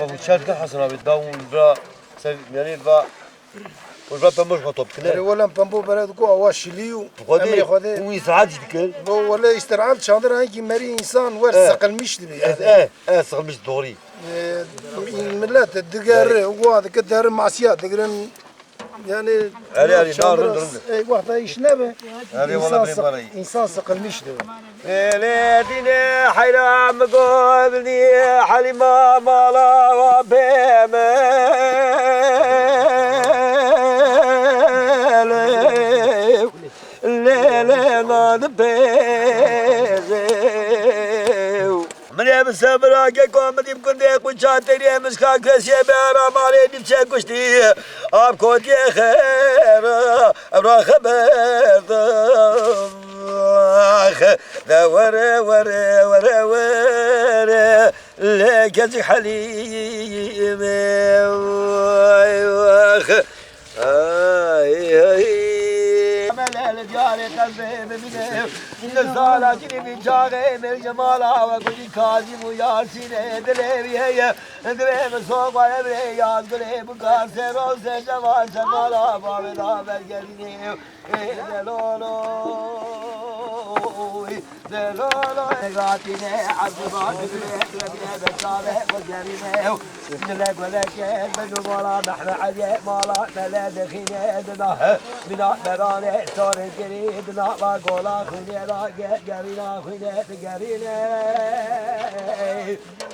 وشارك حسنا بالداون را يعني با وجبة بمش خطب كده ولا بامبو براد كو واش ليو خدي ويساعد يتكل ولا يسترعل شاندر هاي مري انسان ورسقل مش دبي سقل مش دوري ملات الدقار وهذا كدار معصيه دقرن يعني علي نار اي واحد يشنبه انسان سقل مش دبي ليلتنا حيرام قلبي حليمة مالا وبيمة الليلة نبيزو من يوم سبراك كومد يمكن ديك وشاتري مسكا كسي بارا مالي نفسي كشتي اب كوتي خير ابرا خبر ذا ورا لك حليم جاري قلبي بمنه من الزالة جني من جاغي من جمالها وكل كاظم وياسين دليبي هي دليب صوب ويبري ياد دليب قاسر وسر جمال جمالها بابدا برقريني دلولو غاتيني عزبات بليه بشابه وجريني نلق ولكن بجمالا نحن عجيب مالا ملا دخيني بنا براني سوري جريدنا وقولا خيني راقي قرينا خيني تقريني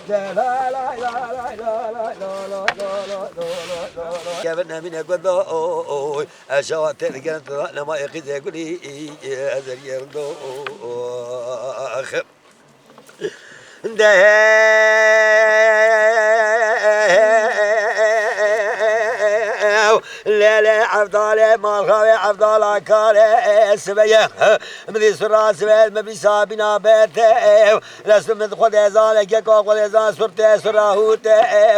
لا لا لا لا لا لا كيفنا من يقول أشوات الجنة لما يقيد يقولي هذا يردو لا عفضال مرخوي عفضال كاري سبيه مدي سرا سبيه مبي سابنا بيته لست من خود ازال كيكو خود ازال سرت سراهوت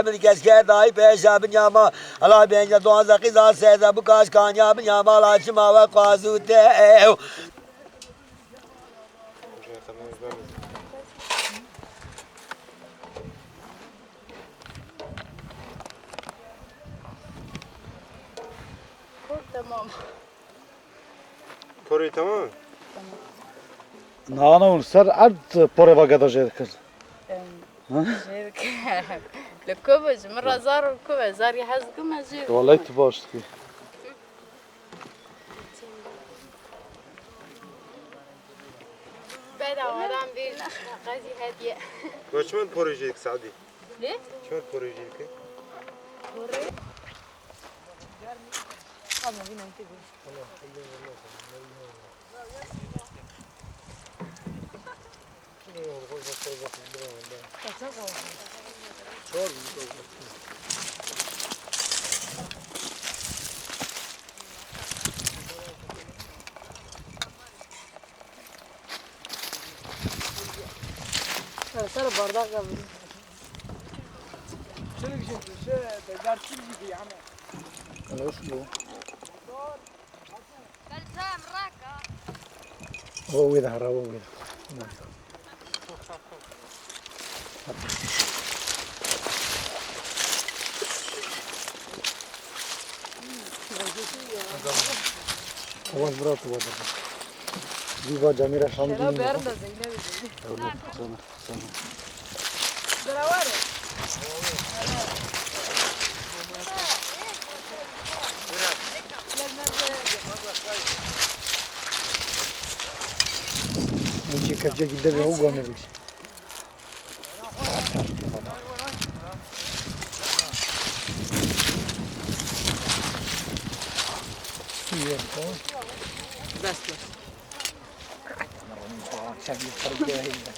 مدي كسكه داي بيشا بنياما الله بينجا دوازا قزا سيدا بكاش كانيا بنياما لا چما وقازوت تمام كوري تمام نانا ونسر عد بوري وقتا جيركز الكوبز مرة زار الكوبز زار يحزقوا مزيد والله تباشتكي بعد عوالم بينا غازي هادية وشمن بروجيك سعدي ليه؟ شمن بروجيك بوري سر bardak قبل شنو تقدر تجي يا عم بلسام راكا هو وين هو وين هو برات هو ديبا جميرة شامدين لا بارد زينب سنة دراوره نجي كرجة جدا بهو قامي بيش بس شكل الفرق هيدا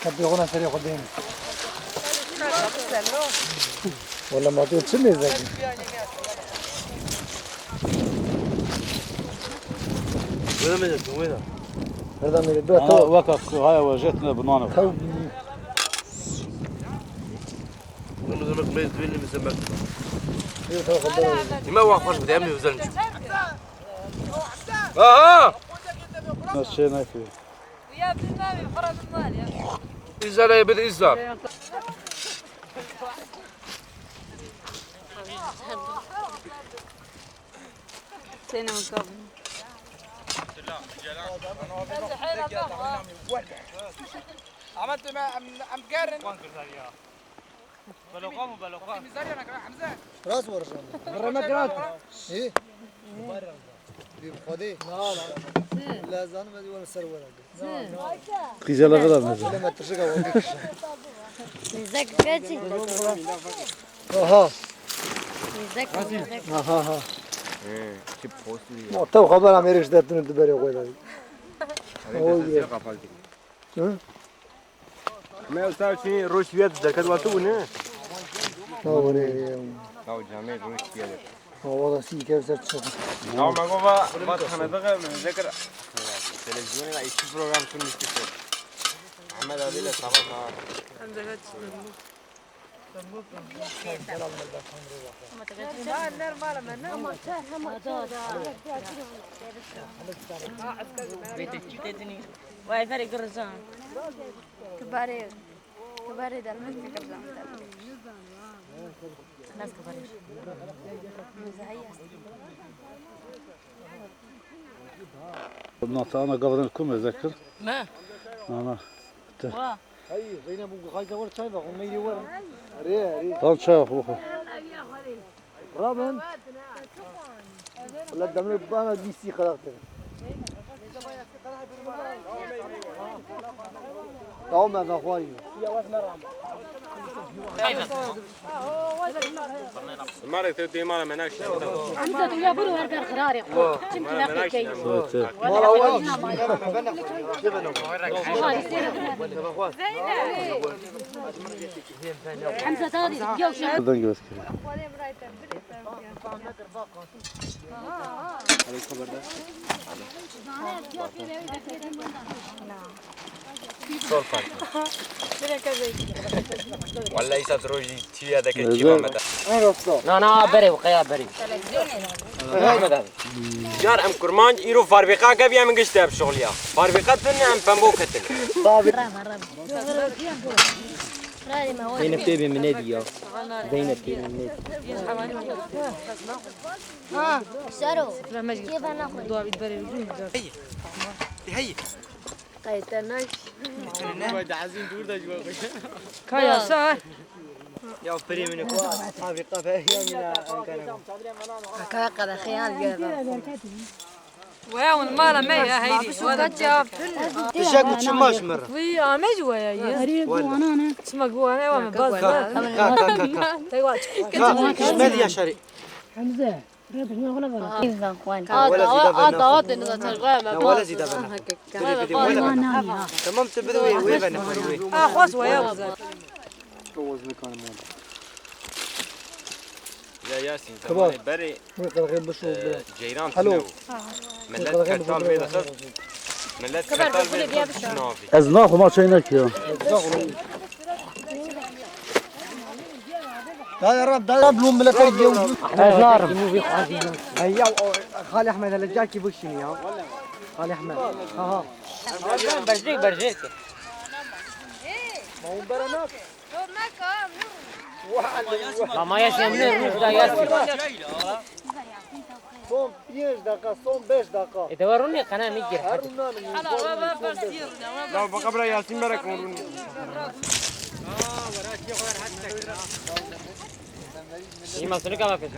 كبي غنا سريع قدامي ولا ما تقول سمي ذاك وين هذا من البيت وقت هاي واجهتنا بنانا تو والله زمان قبيل تبيني مسمك ما هو خوش بدي أمي وزلمي ها Nasıl ne yapıyor? يا ابن المامي فرد المال يا إذا لا يبدأ إذا سينا من قبل عملت ام قارن بلوقام وبلوقام حمزه راس ورشان برا مكرات ايه بخدي لا زان ما ولا سر ولا Kızalar kadar mı? لما تشقى وقفش زكاتي اها زكاتي اها ما تو خبر امريكش ده تبري ولا ما يستاهل شيء روش بيد ده كده واتونه هو او جامع روش بيد والله سي كيف صرت تشوف او ما جوا ما انا بقى ذكر تلفزيون لا يشوف بروجرام شنو مستفيد احمد هذه له صباح واي فرق الرزان كباري كباري ده المسك كرزان الناس كباري Nasıl ana kavranı kum ezekir? ما Ana. هي زينب وخايته ورا شايفه وميلي ورا ري Tam çay yok bu. رابن ولا دمر بانا دي سي خلاص تمام يا اخواني المره تدي مره مناقش انت يا برو هرقر قراري كنت لاقي ما اول حمزه تاضي جو شو Buradan gösteriyor. ولا يسات روجي تي هذاك الجيب متى انا بري وقيا بري جار ام كرمان يرو فاربيقا قبل من قشتها بشغليا فاربيقا تني ام فمبوكتل زينب تبي من نادي زينب تبي من سارو كيف انا اخذ هي قيتناش كايا صار يا بري من صافي قفا هي من كاقا خيال جاب وياون مالا ميا هيدي ولا جاب تشاك وتشماش مره في عمج ويا يا اسمع جوانا وما بس شمال يا شري ولا زيد بنا تمام تبدوي وين بنا خلاص ويا يا ياسين تمام بري جيران تنو ملت كرتال بيد خذ ملت كرتال بيد شنافي Ez ne yapma çaynak ya. لا يا رب ده لهم ملك الجو هيا خالي احمد اللي جاكي بوشني يا خالي احمد ها برجيك ما ياسين نروح دا ياسين صوم 5 دقيقة صوم 5 دقيقة يدوروني قناة ميجر لو بقبل ياسين برك ما سلكا ما كنت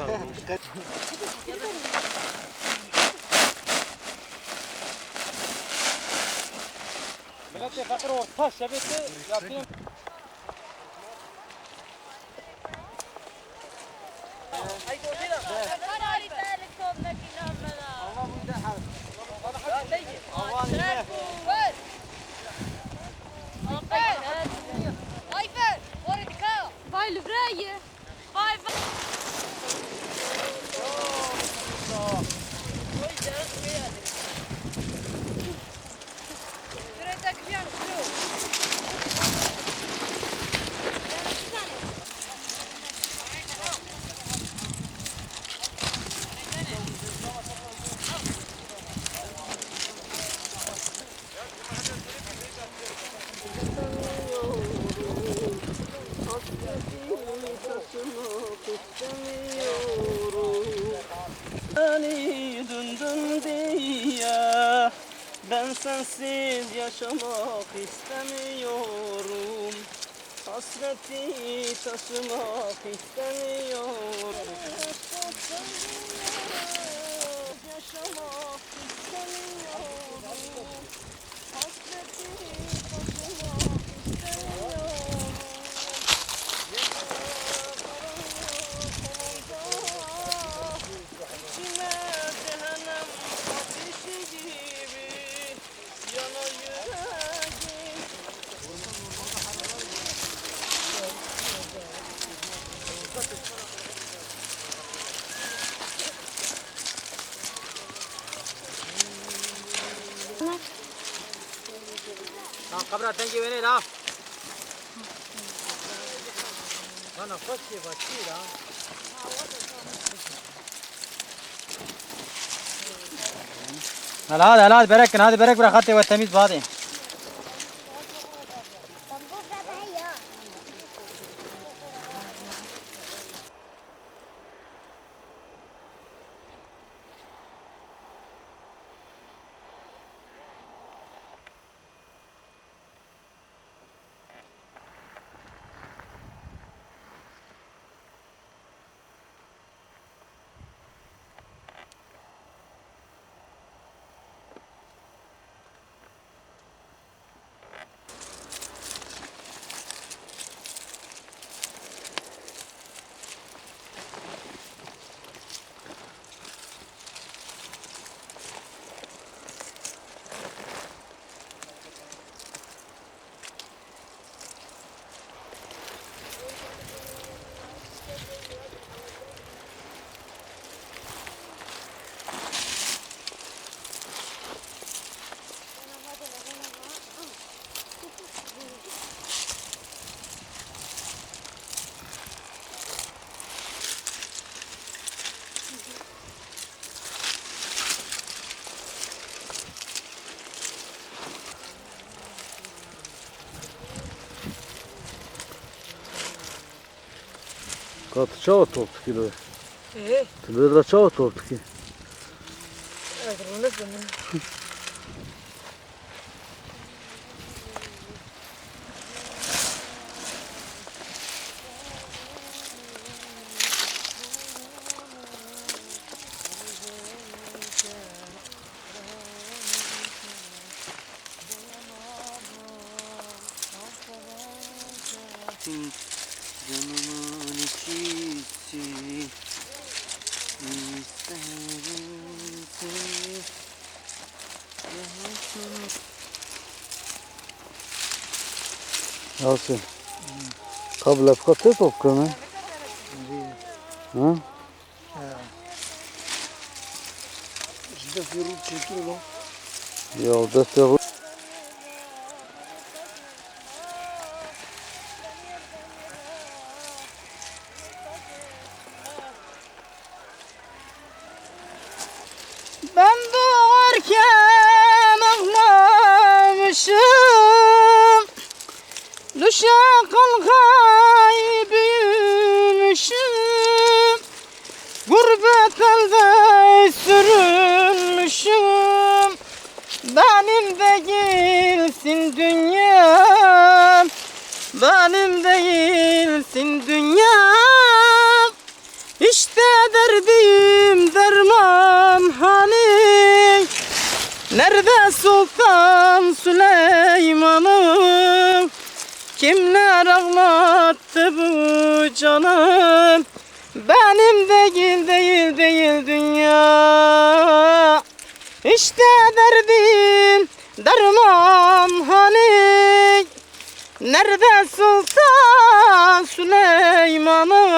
باي البرايه باي Ben sensiz yaşamak istemiyorum. Hasreti taşımak istemiyorum. Yaşamak istemiyorum. Hasreti taşımak istemiyorum. İçime cehennem ateşi gibi yanar yüreğim. قبرة تنجي وين لا؟ أنا فشي لا. هلا بركن هذه برك برخاتي والتمييز بهذه. Kad čao topki do? Ti vedra čao topki? Canımın içisi isterim seni. Yasin. Kabla fkate topka ne? Ha? جدا في روت شكله Ya deste Ben doğarken ağlamışım, düşe kalkay büyümüşüm, gurbet elde sürünmüşüm. Benim değilsin dünya, benim değilsin dünya. İşte derdim derman hani, nerede Sultan Süleyman'ım? Kimler ağlattı bu canım? Benim değil dünya. İşte derdim derman hani, nerede Sultan Süleyman'ım?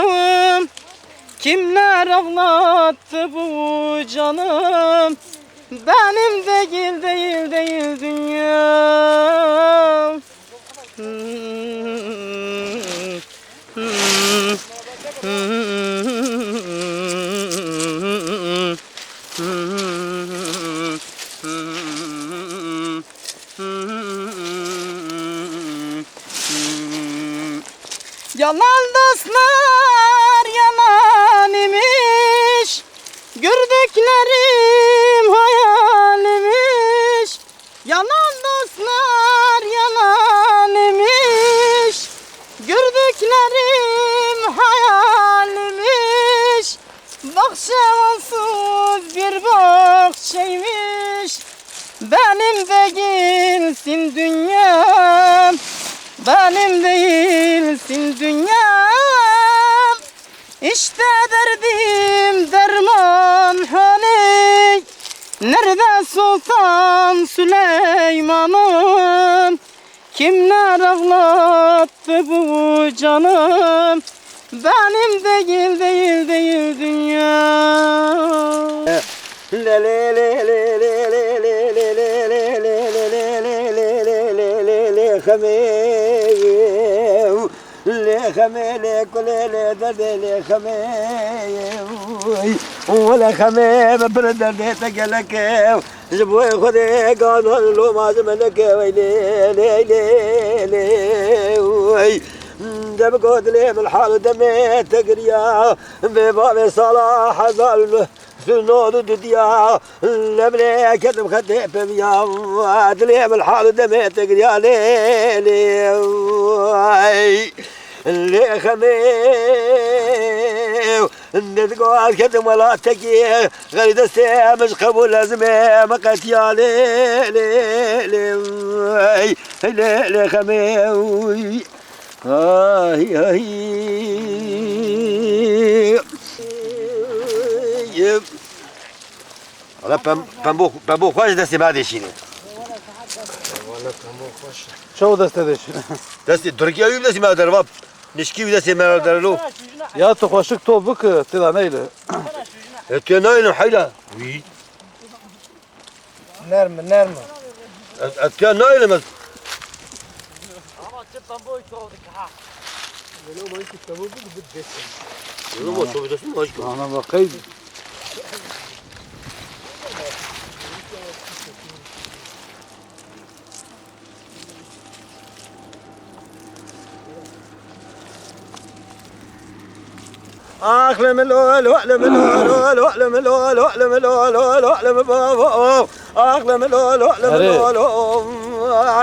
Kimler ağlattı bu canım? Benim değil dünya. Yalan dostlar yalan imiş, gördüklerim hayal imiş. değilsin dünyam, benim değilsin dünyam. İşte derdim derman hani, nerede Sultan Süleyman'ım? Kimler ağlattı bu canım? Benim değil dünyam. Le le le le le le le le le le le le خميم لي خميلي كل لي درد لي خميم ولا خميم برد دردك لك جبوي خذي قالوا له ما زمنك ويلي لي لي لي دم قد لي بالحال دمي تقريا بباب صلاح ظل سنود دديا لملي كتب خدي بيا ادلي بالحال دمي تقريا لي لي اللي خميو ندقوا كتب ولا تقي غير دستي مش قبول لازمي مقت يا لي لي لي لي خميو هاي هاي والله بامبو خوش دستي بعد شيني شو دست دش دستي تركيا يوم دستي ما درباب نشكي دستي ما درلو يا تخوشك تو بك تلا نيله اتكناين حيلا وي نرمه اتكناين مس انا بقيد احلم الول واحلم الول واحلم الول واحلم الول واحلم بابا احلم الول واحلم الول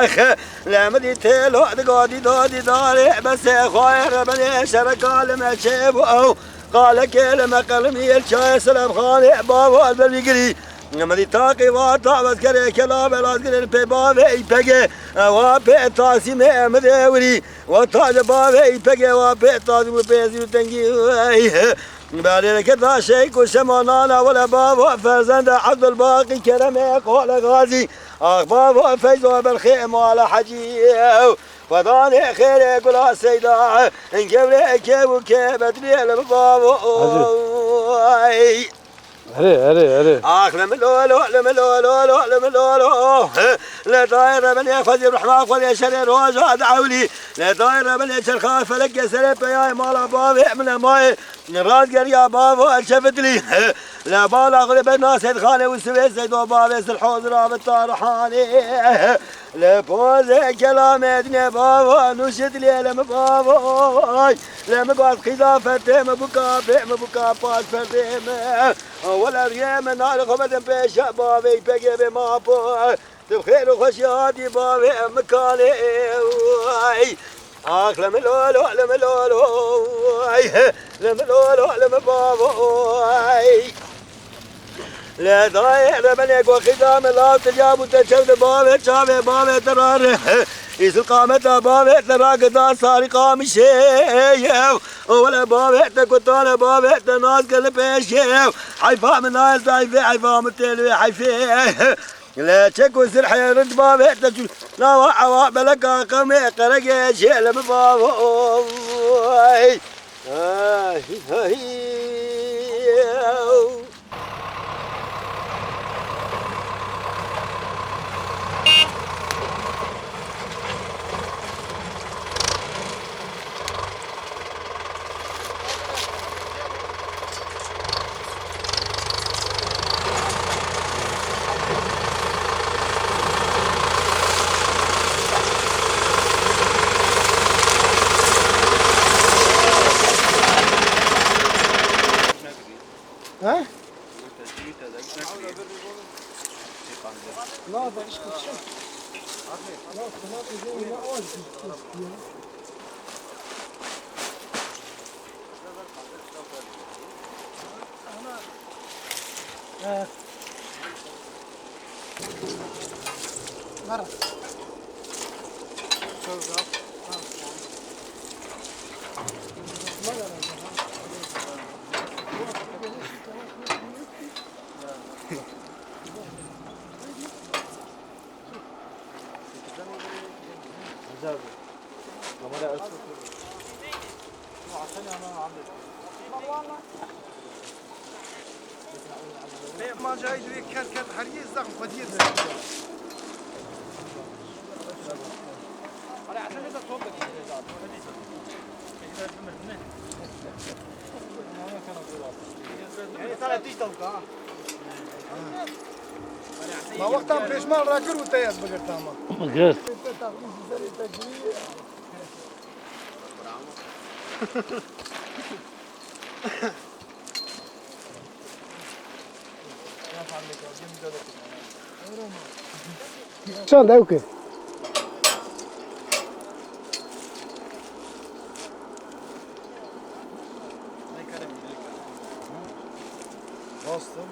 اخ لا مديت لو قادي دادي داري بس خير بني شرك لما شيبو قال كلمه قلمي الشاي سلام خالي بابا البلقري مدي تاقي واطا بس كري كلام لازم بابا يبقى وابي تاسي مدوري وطاج بابا يبقى وابي تاسي بيزي تنجي بعدين كذا شيء كشمانا ولا بابا فرزند عبد الباقي كرم يقول غازي بابا فيزو بالخيم على حجي وضاني خير يقول السيدة ان قبل كيف وكيف ادري بابا هري احلم لولو احلم لولو احلم لولو لا طاير من يفزي الرحمن ولا شر روج عولي لا طاير من يشر خاف لك سلب يا مال بابي من ماي راس يا بابا شفت لي لا بالا غلب الناس خانه والسويس زيد بابي الحوض راب الطارحاني لا بوز كلام ادني بابا نشد لي لما بابا لما قال خلافته ما بكا باس فديم ولا ريم نار خبز بيش بابي بقي بما بو تبخير وخشياتي بابي مكاني لم لولو لم لولو لم لولو لم بابا لا ضايع بنيك وخدام لا تجاب وتشد بابي شابي بابي ترار إذ القامة بابي تراك دار صار قام شيء ولا بابي تكتان بابي تناس قلب شيء حيفا من ناس دايفي حيفا متلوي حيفي لا تشكو سرح يرد بابي تجول لا وعوا بلقى قمي قرق شيء لم بابي ها؟ لا ده ايش كنت لا ما جاي يدري كان حريه زغم قدير ما وقتها بيش مال راكر وتياز بقرتها بقرت چند اوكي راستم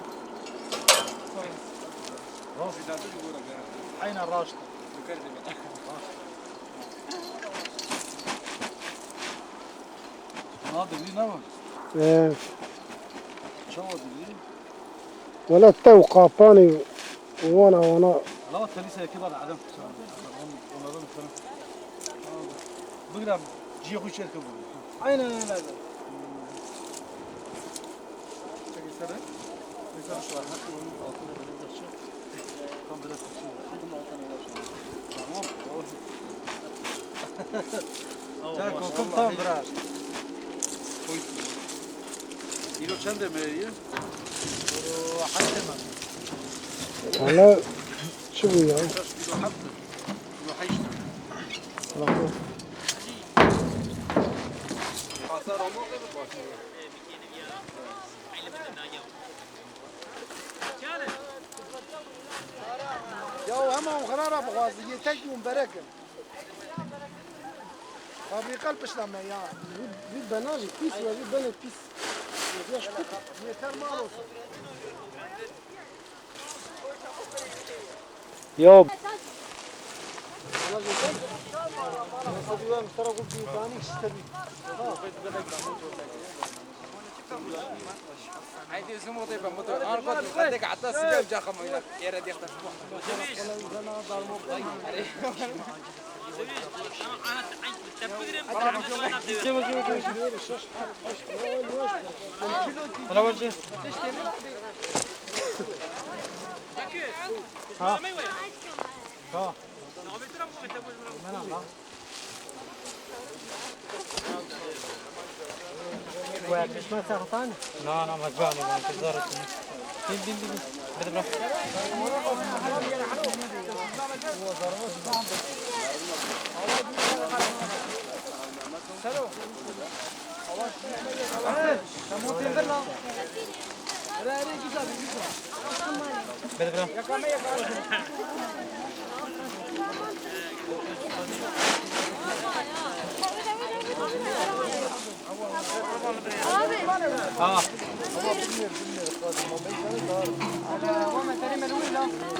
عين الراشد هذا اللي نوع شو دي ولا تو قاباني وانا لا تليسه كبر عدم بقرا جي خوش يركب عين لا لا كم tam biraz. Kilo çende mi iyi? والله شو يا Kilo hatta. Kilo hayıştı. يا هم غرارة بغازي يتجون بركة أبي قلبش لما يا في بناجي بيس وفي بنت بيس يش يتر مالو Yok. عادي زمو طيب مطر انا قلت خدك عطا سبب جا خمو يا رد يختار مش ما سرطان؟ لا ما جاني ما انتظرت بين بدنا Abi. وما تريم الأولى